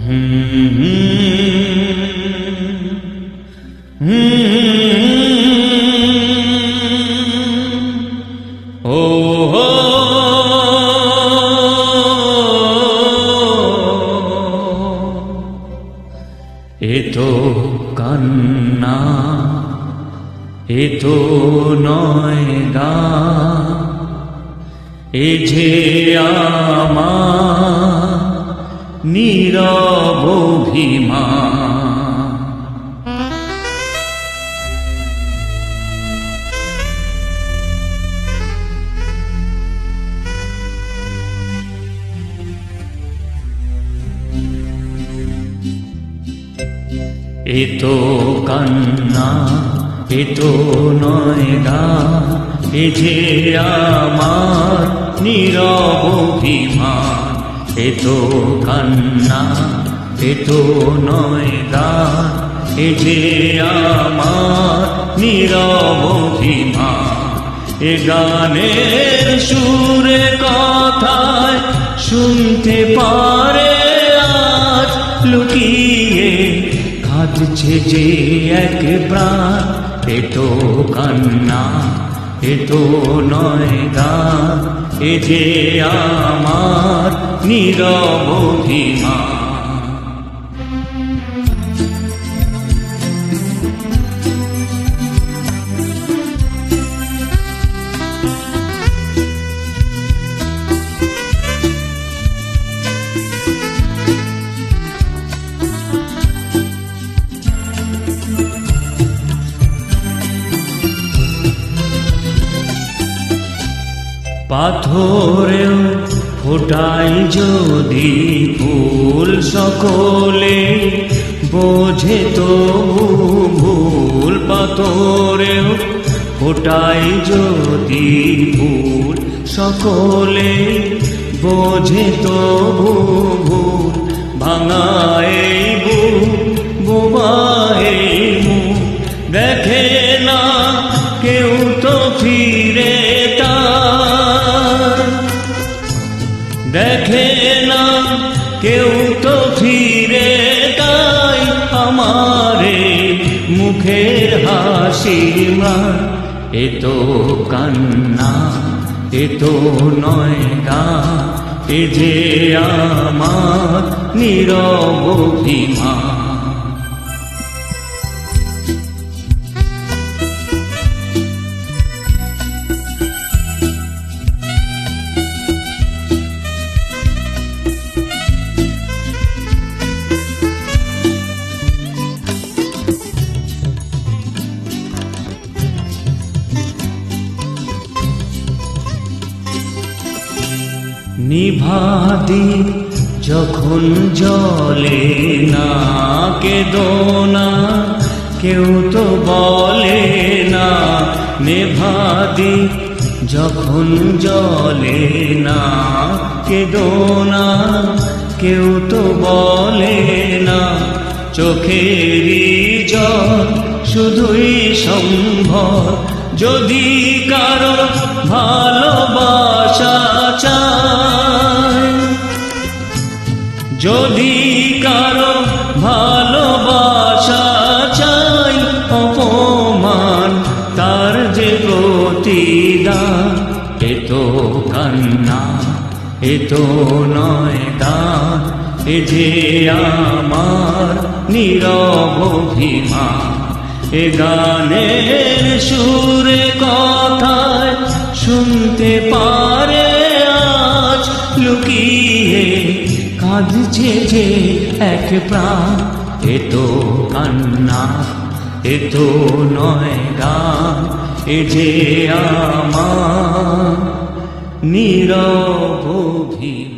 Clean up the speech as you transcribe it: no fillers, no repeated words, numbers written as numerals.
ও এ তো কান্না, এ তো নয় গান, এ যে আমার নীরব অভিমান। এ তো কান্না, এ তো নয় গান, এ যে আমার নীরব অভিমান। এ তো কান্না, এ তো নয় গান, এ যে আমার নীরব অভিমান। এ গানের সুরে কথায় শুনতে পারে আজ লুকিয়ে কাঁদছে যে এক প্রাণ। এ তো কান্না, এ তো নয় গান, এ যে আমার নীরব অভিমান। পাথরেও ফোটাই যদি ফুল, সকলে বোঝে তো ভুল। পাথরেও ফোটাই যদি ফুল, সকলে বোঝে তো ভুল। ভাঙায় বুক, বোবায় মুখ, দেখে না কেউ তো ফিরে, দেখে না কেউ তো ফিরে। তাই আমারে মুখের হাসি মান। এ তো কান্না, এ তো নয় গান, এ যে আমার নীরব অভিমান। নিভাদি যখন জলে না, কেঁদো না কেউ তো বলে না। নিভাদি যখন জলে না, কেঁদো না কেউ তো বলে না। চোখেরই জল শুধুই সম্ভব যদি কারো ভালোবাসা চায়, যদি কারো ভালোবাসা চাই। অপমান তার যে প্রতিদান। এ তো কান্না, এ তো নয় গান, এ যে আমার নীরব অভিমান। এ গানের সুরে কথায় শুনতে পারে আজ লুকিয়ে কাঁদছে যে এক প্রাণ। এ তো কান্না, এ তো নয় গান, এ যে আমার নীরব অভিমান।